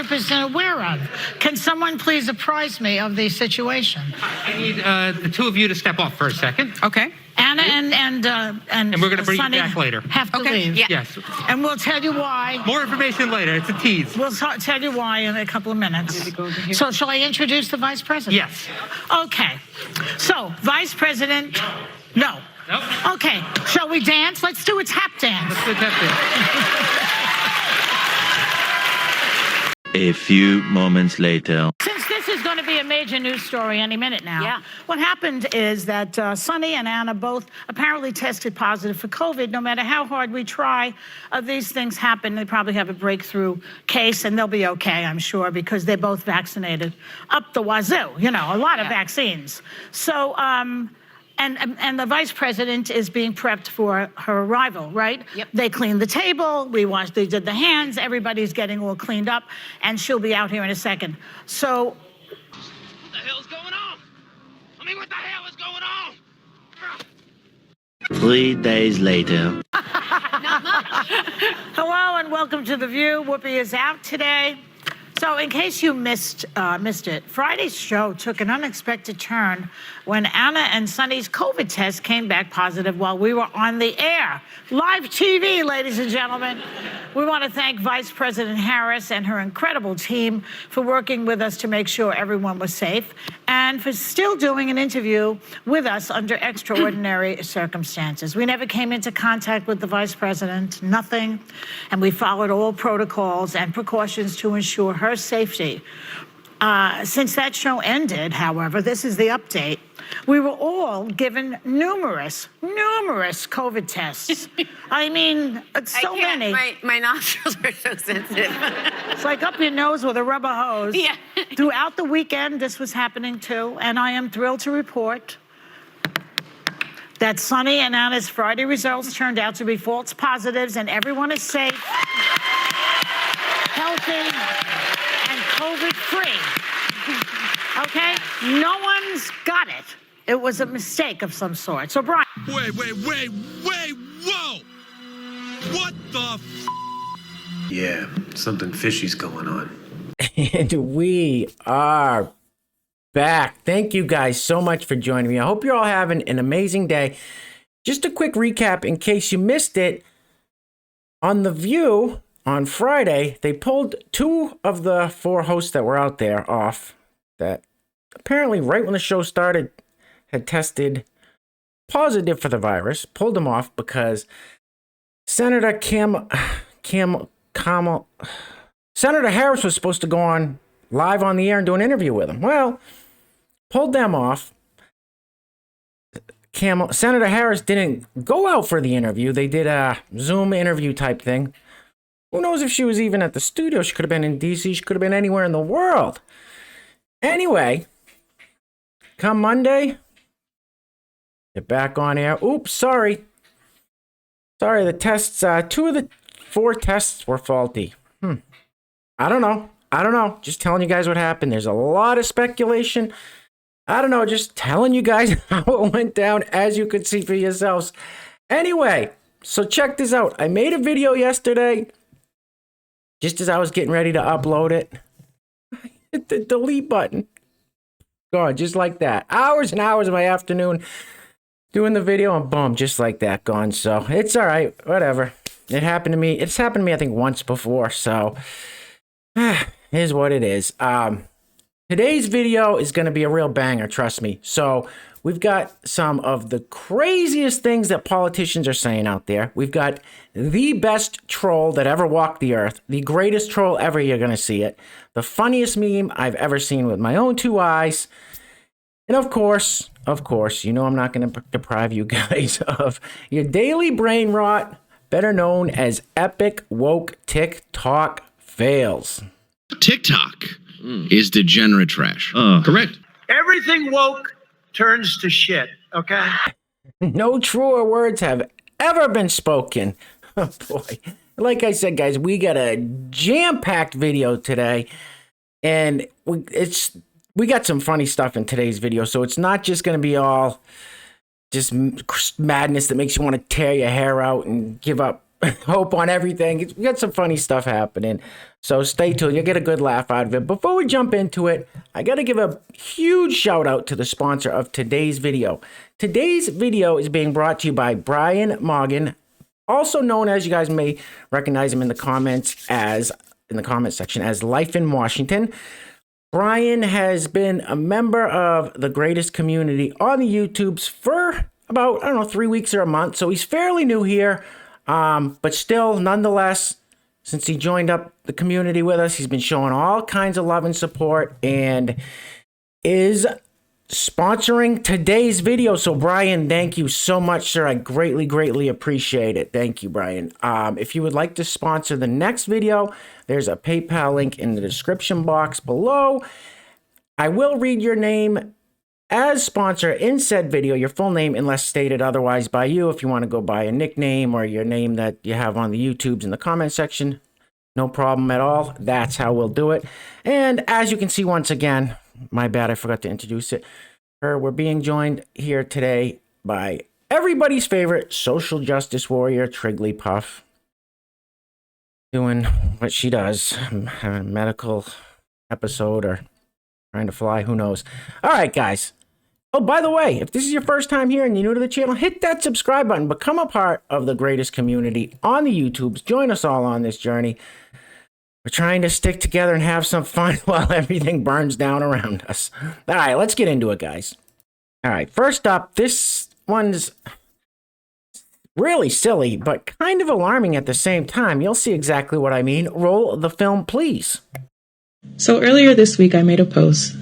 100% aware of. Can someone please apprise me of the situation? I need the two of you to step off for a second. Okay. Anna and we're going to bring Sonny you back later. have to leave. Yeah. Yes. And we'll tell you why. More information later. It's a tease. We'll tell you why in a couple of minutes. So shall I introduce the vice president? Yes. Okay. So, vice president, no. Nope. Okay. Shall we dance? Let's do a tap dance. Let's do that. A few moments later. Since this is going to be a major news story any minute now, what happened is that Sonny and Anna both apparently tested positive for COVID. No matter how hard we try, these things happen. They probably have a breakthrough case, and they'll be okay, I'm sure, because they're both vaccinated up the wazoo, you know, a lot of vaccines. So, and the vice president is being prepped for her arrival, right? Yep. They cleaned the table, they did the hands, everybody's getting all cleaned up, and she'll be out here in a second. So, What the hell is going on? I mean, what the hell is going on? 3 days later. hello and welcome to The View. Whoopi is out today. So in case you missed it, Friday's show took an unexpected turn when Anna and Sonny's COVID test came back positive while we were on the air. Live TV, ladies and gentlemen. We want to thank Vice President Harris and her incredible team for working with us to make sure everyone was safe and for still doing an interview with us under extraordinary circumstances. We never came into contact with the Vice President, nothing, and we followed all protocols and precautions to ensure her safety. Since that show ended, however, this is the update. We were all given numerous COVID tests. I mean, so many. My nostrils are so sensitive. It's like up your nose with a rubber hose. Yeah. Throughout the weekend, this was happening too, and I am thrilled to report that Sonny and Anna's Friday results turned out to be false positives, and everyone is safe, healthy, and COVID-free. Okay? No one's got it. It was a mistake of some sort. So, Brian. Wait, whoa! What the f? Yeah, something fishy's going on. And we are back. Thank you guys so much for joining me. I hope you're all having an amazing day. Just a quick recap in case you missed it. On The View on Friday, they pulled 2 of the 4 hosts that were out there off that apparently right when the show started had tested positive for the virus. Pulled them off because Senator Senator Harris was supposed to go on live on the air and do an interview with him. Well, pulled them off. Senator Harris didn't go out for the interview. They did a Zoom interview type thing. Who knows if she was even at the studio? She could have been in D.C. She could have been anywhere in the world. Anyway, come Monday, get back on air. Oops, sorry. Sorry, the tests, 2 of the 4 tests were faulty. I don't know. Just telling you guys what happened. There's a lot of speculation. I don't know. Just telling you guys how it went down, as you could see for yourselves. Anyway, so check this out. I made a video yesterday. Just as I was getting ready to upload it, I hit the delete button. Gone, just like that. Hours and hours of my afternoon doing the video, and boom, just like that, gone. So it's all right, whatever. It happened to me. It's happened to me, I think, once before. So here's what it is. Today's video is going to be a real banger, trust me. So we've got some of the craziest things that politicians are saying out there. We've got the best troll that ever walked the earth. The greatest troll ever, you're going to see it. The funniest meme I've ever seen with my own 2 eyes. And of course, you know I'm not going to deprive you guys of your daily brain rot, better known as epic woke TikTok fails. TikTok is degenerate trash. Correct. Everything woke turns to shit, okay? No truer words have ever been spoken. Oh boy. Like I said, guys, we got a jam-packed video today, and we got some funny stuff in today's video, so it's not just going to be all just madness that makes you want to tear your hair out and give up hope on everything. We got some funny stuff happening. So stay tuned. You'll get a good laugh out of it. Before we jump into it, I got to give a huge shout out to the sponsor of today's video. Today's video is being brought to you by Brian Morgan, also known as, you guys may recognize him in the comments in the comment section as Life in Washington. Brian has been a member of the greatest community on the YouTubes for about, I don't know, 3 weeks or a month. So he's fairly new here, but still, nonetheless, since he joined up the community with us, he's been showing all kinds of love and support and is sponsoring today's video. So Brian, thank you so much, sir. I greatly, greatly appreciate it. Thank you, Brian. If you would like to sponsor the next video, there's a PayPal link in the description box below. I will read your name as sponsor in said video, your full name, unless stated otherwise by you. If you want to go by a nickname or your name that you have on the YouTubes in the comment section, no problem at all. That's how we'll do it. And as you can see, once again, my bad, I forgot to introduce it. We're being joined here today by everybody's favorite social justice warrior, Trigglypuff, doing what she does, a medical episode or trying to fly, who knows. All right, guys. Oh, by the way, if this is your first time here and you're new to the channel, hit that subscribe button. Become a part of the greatest community on the YouTubes. Join us all on this journey. We're trying to stick together and have some fun while everything burns down around us. All right, let's get into it, guys. All right, first up, this one's really silly, but kind of alarming at the same time. You'll see exactly what I mean. Roll the film, please. So earlier this week, I made a post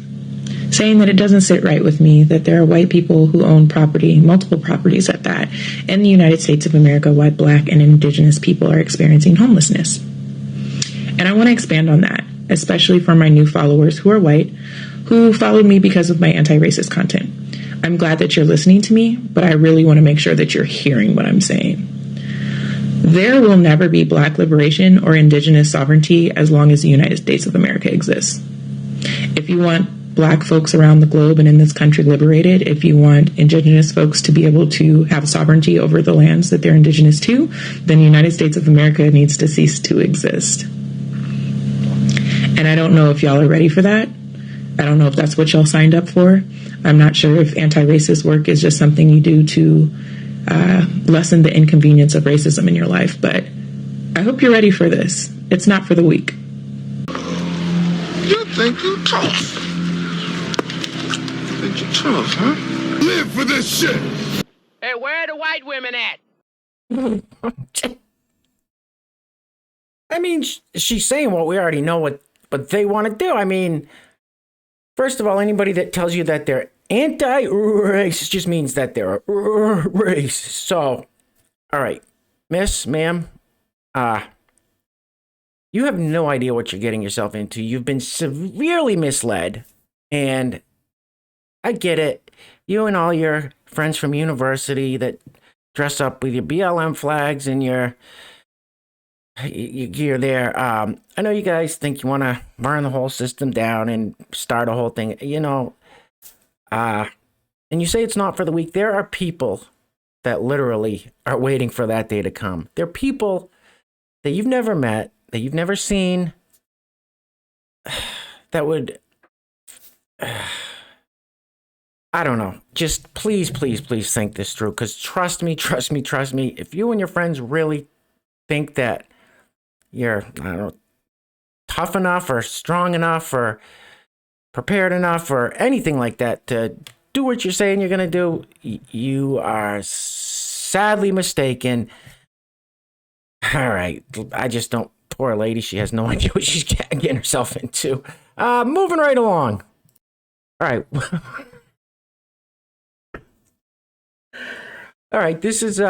saying that it doesn't sit right with me that there are white people who own property, multiple properties at that, in the United States of America, while Black and Indigenous people are experiencing homelessness. And I want to expand on that, especially for my new followers who are white, who followed me because of my anti-racist content. I'm glad that you're listening to me, but I really want to make sure that you're hearing what I'm saying. There will never be Black liberation or Indigenous sovereignty as long as the United States of America exists. If you want Black folks around the globe and in this country liberated, if you want Indigenous folks to be able to have sovereignty over the lands that they're Indigenous to, then the United States of America needs to cease to exist. And I don't know if y'all are ready for that. I don't know if that's what y'all signed up for. I'm not sure if anti-racist work is just something you do to lessen the inconvenience of racism in your life, but I hope you're ready for this. It's not for the weak. You think you tough? You think you tough, huh? Live for this shit! Hey, where are the white women at? I mean, she's saying what we already know what they want to do. I mean, first of all, anybody that tells you that they're anti-racist just means that they're racist. So, all right, ma'am, you have no idea what you're getting yourself into. You've been severely misled, and I get it. You and all your friends from university that dress up with your BLM flags and your gear there. I know you guys think you want to burn the whole system down and start a whole thing, you know, and you say it's not for the weak. There are people that literally are waiting for that day to come. There are people that you've never met, that you've never seen, that would, I don't know, just please, please, please think this through, because trust me, if you and your friends really think that you're, I don't know, tough enough or strong enough or prepared enough or anything like that to do what you're saying you're going to do, you are sadly mistaken. All right, I just don't, poor lady, she has no idea what she's getting herself into. Moving right along. All right. All right, this is,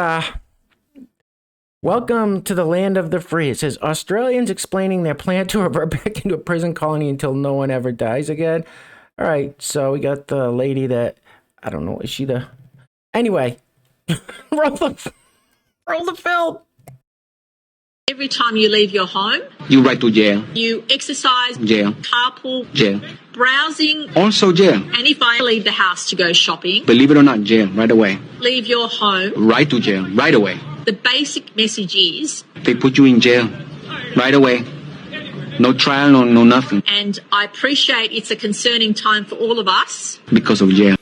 welcome to the land of the free. It says, Australians explaining their plan to revert back into a prison colony until no one ever dies again. All right, so we got the lady that, I don't know, is she the... Anyway, roll the film. Every time you leave your home, you ride to jail. You exercise, Jail. carpool, Jail. browsing, Also jail. and if I leave the house to go shopping, Believe it or not, jail. Right away. leave your home, Right to jail. Right away. the basic message is They put you in jail. Right away. No trial, no nothing. And I appreciate it's a concerning time for all of us. Because of jail.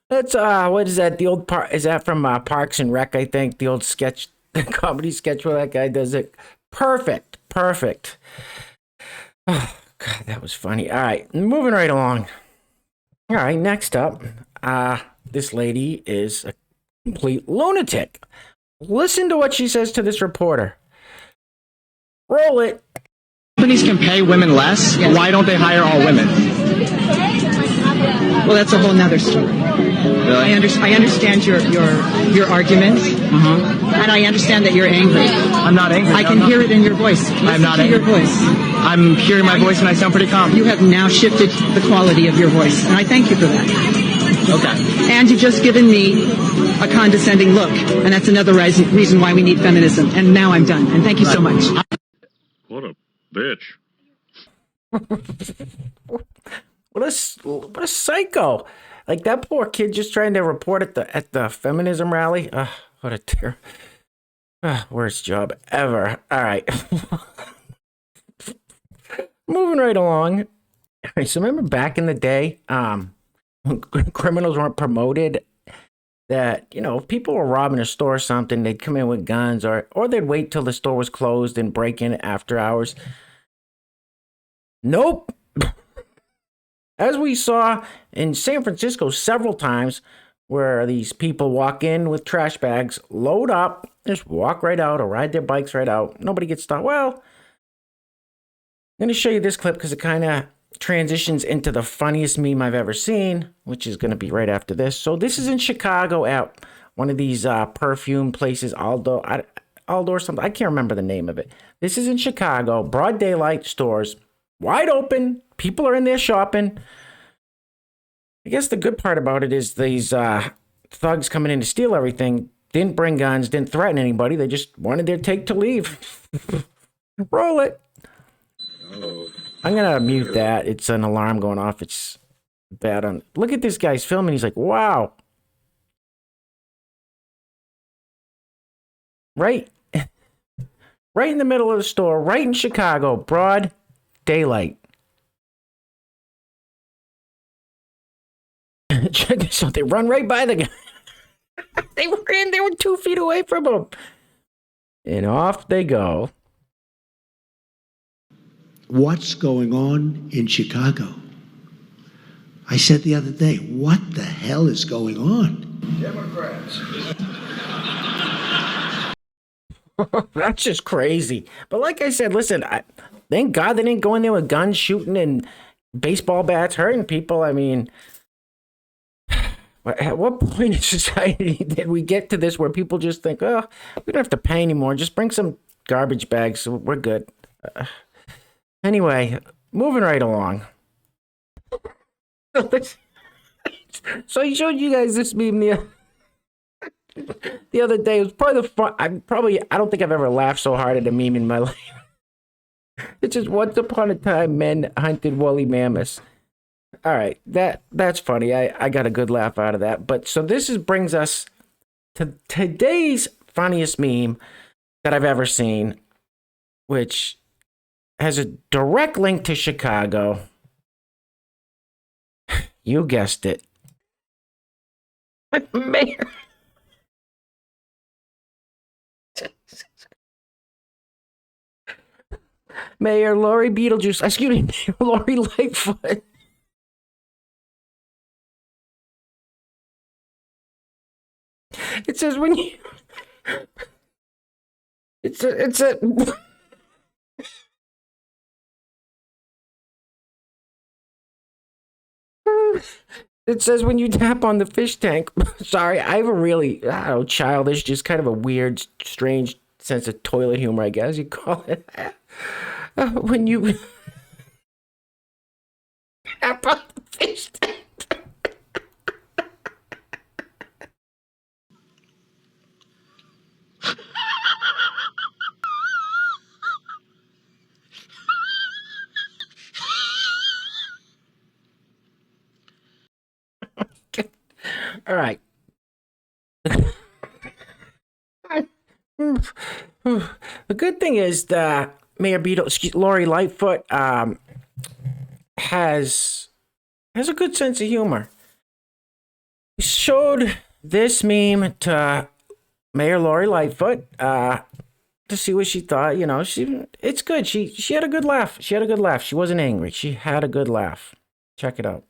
That's what is that? The old part is that from Parks and Rec? I think the old sketch, the comedy sketch where that guy does it. Perfect. Oh God, that was funny. All right, moving right along. All right, next up, this lady is a complete lunatic. Listen to what she says to this reporter. Roll it. Companies can pay women less. Yes. Why don't they hire all women? Well, that's a whole nother story. Really? I understand your argument, and I understand that you're angry. I'm not angry. I can hear it in your voice. I'm not angry. Your voice. I'm hearing my voice, and I sound pretty calm. You have now shifted the quality of your voice, and I thank you for that. Okay. And you've just given me a condescending look, and that's another reason why we need feminism. And now I'm done. And thank you so much. What a bitch. What a psycho! Like that poor kid just trying to report at the feminism rally. What a worst job ever. All right, moving right along. All right, so remember back in the day, when criminals weren't promoted. That if people were robbing a store or something, they'd come in with guns, or they'd wait till the store was closed and break in after hours. Nope. As we saw in San Francisco several times, where these people walk in with trash bags, load up, just walk right out or ride their bikes right out. Nobody gets stopped. Well, I'm going to show you this clip because it kind of transitions into the funniest meme I've ever seen, which is going to be right after this. So this is in Chicago at one of these perfume places, Aldo or something. I can't remember the name of it. This is in Chicago, broad daylight stores, wide open. People are in there shopping. I guess the good part about it is these thugs coming in to steal everything didn't bring guns, didn't threaten anybody. They just wanted their take to leave. Roll it. Oh. I'm going to mute that. It's an alarm going off. It's bad on. Look at this guy's filming. He's like, wow. Right in the middle of the store, right in Chicago, broad daylight. Check this out. They run right by the guy. They were 2 feet away from him. And off they go. What's going on in Chicago? I said the other day, what the hell is going on? Democrats. That's just crazy. But like I said, listen, thank God they didn't go in there with guns shooting and baseball bats hurting people. I mean, at what point in society did we get to this where people just think, oh, we don't have to pay anymore. Just bring some garbage bags. So we're good. Anyway, moving right along. So I showed you guys this meme the other day. It was probably the fun. I don't think I've ever laughed so hard at a meme in my life. It's just once upon a time men hunted woolly mammoths. All right, that's funny. I got a good laugh out of that. But so this brings us to today's funniest meme that I've ever seen, which has a direct link to Chicago. You guessed it. Mayor. Mayor Lori Beetlejuice, excuse me, Mayor Lori Lightfoot. It says when you... It's a... It says when you tap on the fish tank. Sorry, I have a really, childish, just kind of a weird, strange sense of toilet humor, I guess you call it. When you tap on the fish tank. All right. The good thing is that Mayor Lori Lightfoot has a good sense of humor. He showed this meme to Mayor Lori Lightfoot to see what she thought. You know, it's good. She had a good laugh. She had a good laugh. She wasn't angry. She had a good laugh. Check it out.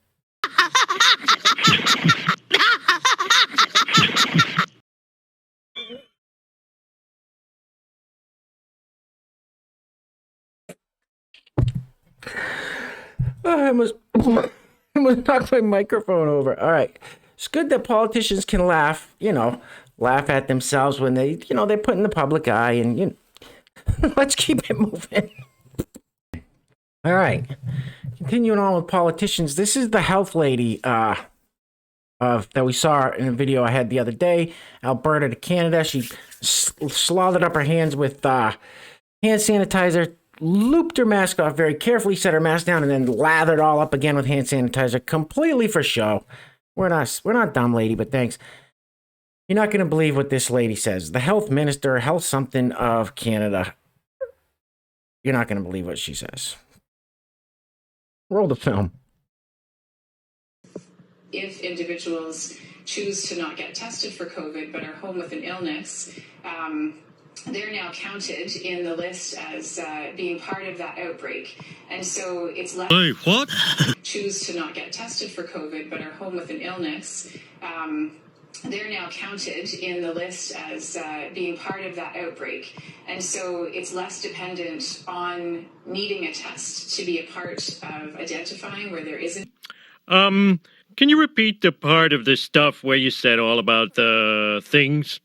I almost knocked my microphone over. All right. It's good that politicians can laugh, laugh at themselves when they're put in the public eye, and let's keep it moving. All right. Continuing on with politicians, this is the health lady that we saw in a video I had the other day, Alberta to Canada. She slathered up her hands with hand sanitizer, looped her mask off very carefully, set her mask down, and then lathered all up again with hand sanitizer, completely for show. We're not dumb, lady, but thanks. You're not going to believe what this lady says. The health minister, health something of Canada. You're not going to believe what she says. Roll the film. If individuals choose to not get tested for COVID but are home with an illness, they're now counted in the list as being part of that outbreak. And so it's less... Hey, what? ...choose to not get tested for COVID but are home with an illness, they're now counted in the list as being part of that outbreak. And so it's less dependent on needing a test to be a part of identifying where there isn't... Can you repeat the part of this stuff where you said all about the things?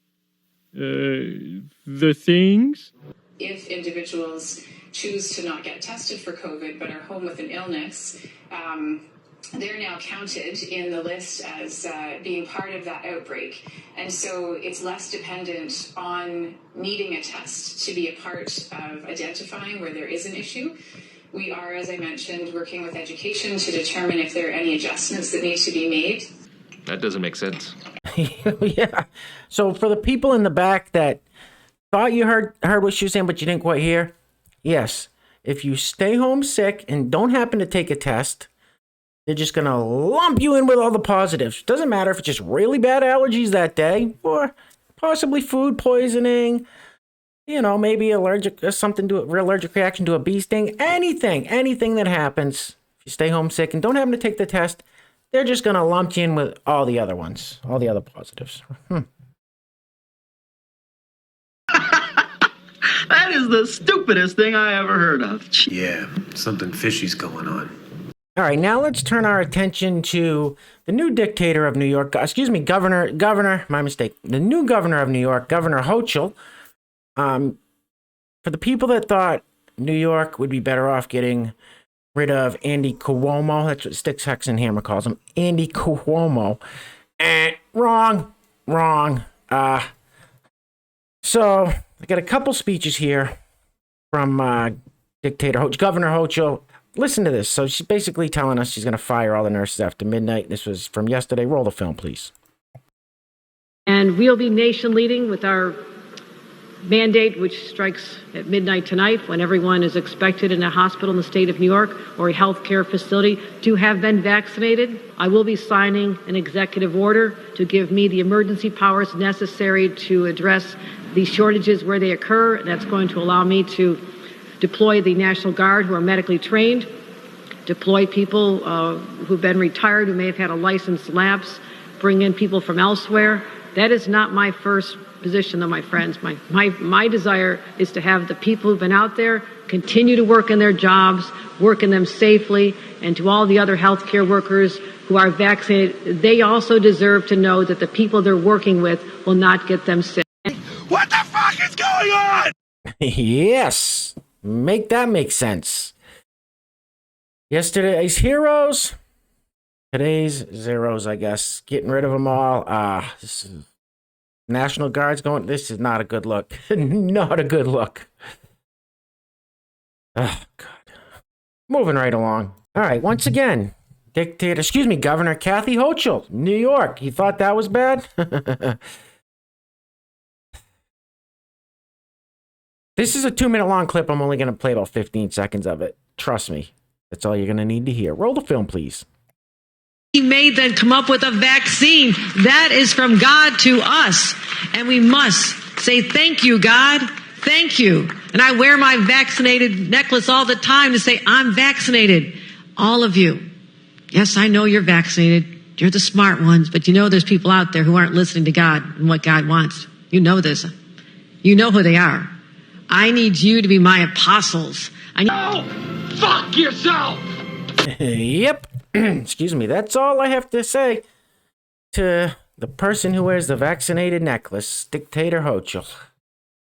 The things? If individuals choose to not get tested for COVID but are home with an illness, they're now counted in the list as being part of that outbreak. And so it's less dependent on needing a test to be a part of identifying where there is an issue. We are, as I mentioned, working with education to determine if there are any adjustments that need to be made. That doesn't make sense. Yeah. So for the people in the back that thought you heard what she was saying, but you didn't quite hear, yes. If you stay home sick and don't happen to take a test, they're just going to lump you in with all the positives. Doesn't matter if it's just really bad allergies that day or possibly food poisoning, maybe allergic reaction to a bee sting, anything that happens. If you stay home sick and don't happen to take the test, they're just going to lump you in with all the other ones, all the other positives. That is the stupidest thing I ever heard of. Yeah, something fishy's going on. All right, now let's turn our attention to the new dictator of New York. Governor, my mistake. The new governor of New York, Governor Hochul. For the people that thought New York would be better off getting rid of Andy Cuomo, that's what Sticks Hexenhammer calls him, Andy Cuomo. Wrong. So I got a couple speeches here from Governor Hochul. Listen to this. So she's basically telling us she's going to fire all the nurses after midnight. This was from yesterday. Roll the film, please. And we'll be nation leading with our mandate, which strikes at midnight tonight, when everyone is expected in a hospital in the state of New York or a healthcare facility to have been vaccinated. I will be signing an executive order to give me the emergency powers necessary to address these shortages where they occur. That's going to allow me to deploy the National Guard, who are medically trained, deploy people who've been retired, who may have had a license lapse, bring in people from elsewhere. That is not my first position, though, my friends. My desire is to have the people who've been out there continue to work in their jobs, work in them safely, and to all the other healthcare workers who are vaccinated, they also deserve to know that the people they're working with will not get them sick. What the fuck is going on? Yes. Make that make sense. Yesterday's heroes, today's zeros, I guess. Getting rid of them all. This is National Guard's going. This is not a good look. Not a good look. Oh, God. Moving right along. All right. Once again, Governor Kathy Hochul, New York. You thought that was bad? This is a 2-minute long clip. I'm only going to play about 15 seconds of it. Trust me. That's all you're going to need to hear. Roll the film, please. He made them come up with a vaccine. That is from God to us. And we must say, thank you, God. Thank you. And I wear my vaccinated necklace all the time to say, I'm vaccinated. All of you. Yes, I know you're vaccinated. You're the smart ones. But you know there's people out there who aren't listening to God and what God wants. You know this. You know who they are. I need you to be my apostles. Fuck yourself! Yep. Excuse me. That's all I have to say to the person who wears the vaccinated necklace, Dictator Hochul.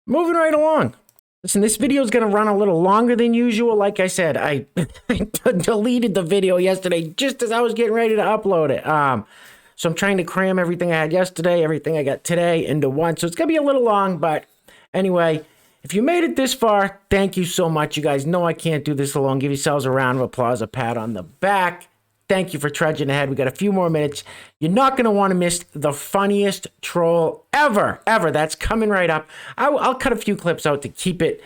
Moving right along. Listen, this video is going to run a little longer than usual. Like I said, I deleted the video yesterday just as I was getting ready to upload it. So I'm trying to cram everything I had yesterday, everything I got today into one. So it's going to be a little long, but anyway, if you made it this far, thank you so much. You guys know I can't do this alone. Give yourselves a round of applause, a pat on the back. Thank you for trudging ahead. We got a few more minutes. You're not going to want to miss the funniest troll ever. That's coming right up. I'll cut a few clips out to keep it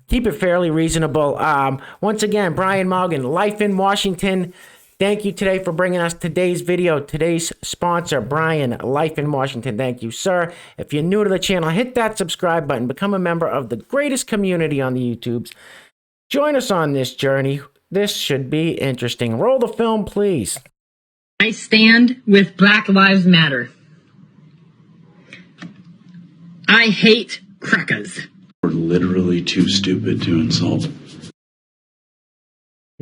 fairly reasonable. Once again, Brian Morgan, Life in Washington. Thank you today for bringing us today's video. Today's sponsor, Brian, Life in Washington. Thank you, sir. If you're new to the channel, hit that subscribe button. Become a member of the greatest community on the YouTubes. Join us on this journey. This should be interesting. Roll the film, please. I stand with Black Lives Matter. I hate crackers. We're literally too stupid to insult.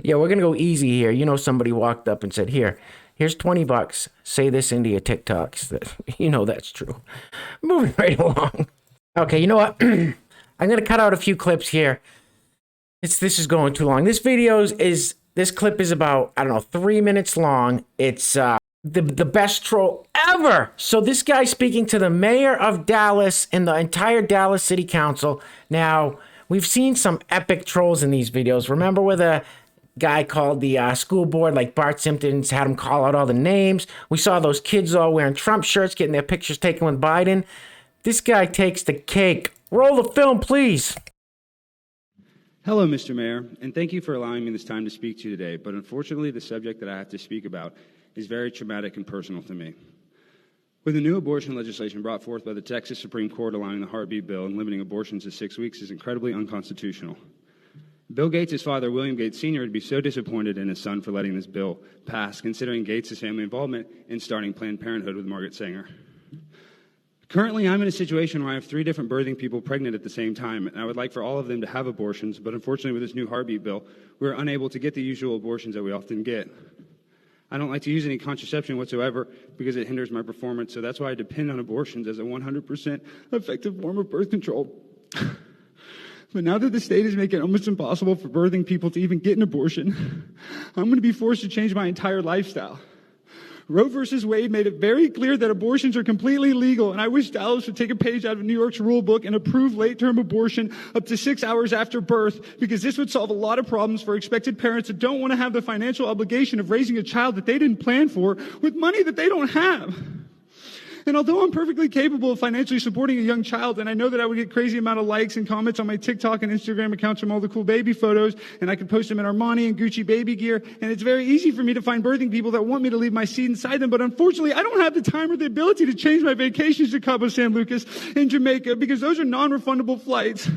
Yeah, we're going to go easy here. You know, somebody walked up and said, here's $20. Say this into your TikToks. You know that's true. Moving right along. Okay, you know what? I'm going to cut out a few clips here. This is going too long. This clip is about, 3 minutes long. It's the best troll ever. So this guy speaking to the mayor of Dallas and the entire Dallas City Council. Now, we've seen some epic trolls in these videos. Remember where the guy called the school board, like Bart Simpson's, had him call out all the names. We saw those kids all wearing Trump shirts, getting their pictures taken with Biden. This guy takes the cake. Roll the film, please. Hello, Mr. Mayor, and thank you for allowing me this time to speak to you today, but unfortunately the subject that I have to speak about is very traumatic and personal to me. With the new abortion legislation brought forth by the Texas Supreme Court allowing the heartbeat bill and limiting abortions to 6 weeks is incredibly unconstitutional. Bill Gates' father, William Gates Sr., would be so disappointed in his son for letting this bill pass, considering Gates' family involvement in starting Planned Parenthood with Margaret Sanger. Currently, I'm in a situation where I have 3 different birthing people pregnant at the same time, and I would like for all of them to have abortions, but unfortunately with this new heartbeat bill, we're unable to get the usual abortions that we often get. I don't like to use any contraception whatsoever because it hinders my performance, so that's why I depend on abortions as a 100% effective form of birth control. But now that the state is making it almost impossible for birthing people to even get an abortion, I'm going to be forced to change my entire lifestyle. Roe versus Wade made it very clear that abortions are completely legal, and I wish Dallas would take a page out of New York's rule book and approve late-term abortion up to 6 hours after birth, because this would solve a lot of problems for expected parents that don't want to have the financial obligation of raising a child that they didn't plan for with money that they don't have. And although I'm perfectly capable of financially supporting a young child, and I know that I would get crazy amount of likes and comments on my TikTok and Instagram accounts from all the cool baby photos, and I could post them in Armani and Gucci baby gear, and it's very easy for me to find birthing people that want me to leave my seed inside them, but unfortunately, I don't have the time or the ability to change my vacations to Cabo San Lucas in Jamaica, because those are non-refundable flights.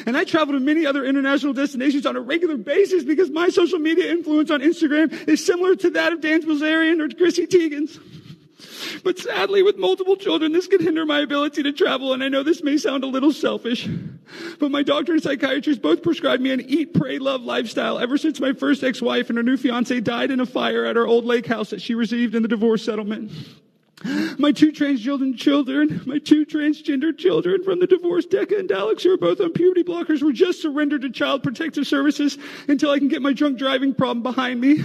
And I travel to many other international destinations on a regular basis because my social media influence on Instagram is similar to that of Dan Bilzerian or Chrissy Teigen's. But sadly, with multiple children, this could hinder my ability to travel, and I know this may sound a little selfish, but my doctor and psychiatrist both prescribed me an eat, pray, love lifestyle ever since my first ex-wife and her new fiancé died in a fire at our old lake house that she received in the divorce settlement. My two transgender children from the divorced Decca and Alex, who are both on puberty blockers, were just surrendered to Child Protective Services until I can get my drunk driving problem behind me.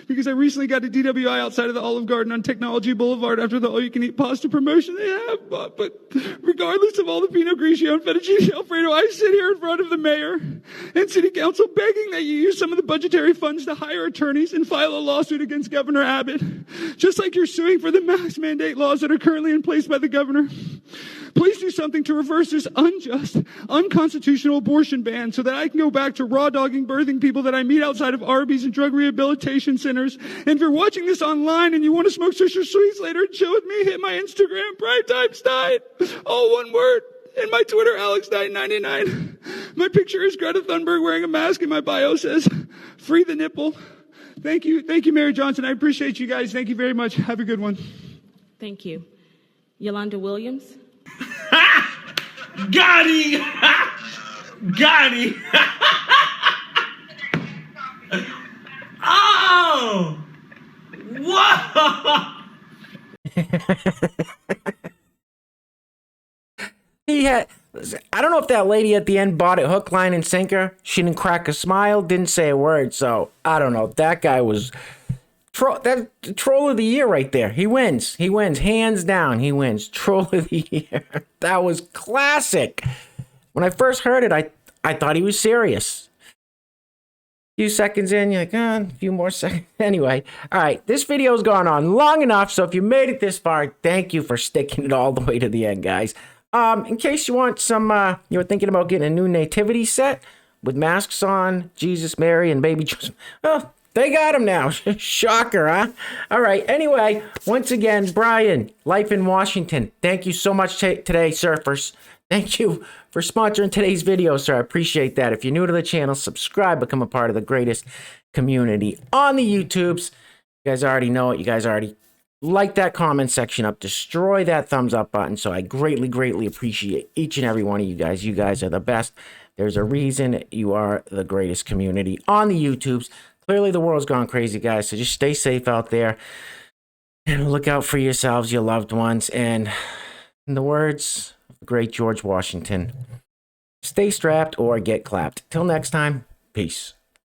Because I recently got a DWI outside of the Olive Garden on Technology Boulevard after the all-you-can-eat pasta promotion they have. But regardless of all the Pinot Grigio and fettuccine Alfredo, I sit here in front of the mayor and city council begging that you use some of the budgetary funds to hire attorneys and file a lawsuit against Governor Abbott. Just like you're suing for the mask mandate laws that are currently in place by the governor. Please do something to reverse this unjust, unconstitutional abortion ban so that I can go back to raw dogging birthing people that I meet outside of Arby's and drug rehabilitation centers. And if you're watching this online and you want to smoke Swisher Sweets later and chill with me, hit my Instagram, PrimeTimeStein, all one word. And my Twitter, AlexDiet99. My picture is Greta Thunberg wearing a mask and my bio says, free the nipple. Thank you, Mary Johnson. I appreciate you guys. Thank you very much. Have a good one. Thank you. Yolanda Williams. Got him! Got him! Oh! Whoa! He had, I don't know if that lady at the end bought it hook, line, and sinker. She didn't crack a smile, didn't say a word. So I don't know. That guy was that troll of the year right there. He wins. He wins. Hands down, he wins. Troll of the year. That was classic. When I first heard it, I thought he was serious. A few seconds in, you're like, a few more seconds. Anyway, all right, this video's gone on long enough, so if you made it this far, thank you for sticking it all the way to the end, guys. In case you want some, you were thinking about getting a new nativity set with masks on, Jesus, Mary, and baby Joseph. Oh, they got them now. Shocker, huh? All right, anyway, once again, Brian, Life in Washington, thank you so much today, surfers. Thank you for sponsoring today's video, sir. I appreciate that. If you're new to the channel, subscribe, become a part of the greatest community on the YouTubes. You guys already know it. You guys already like that comment section up. Destroy that thumbs up button. So I greatly, greatly appreciate each and every one of you guys. You guys are the best. There's a reason you are the greatest community on the YouTubes. Clearly, the world's gone crazy, guys. So just stay safe out there and look out for yourselves, your loved ones. And in the words of the great George Washington, stay strapped or get clapped. Till next time, peace.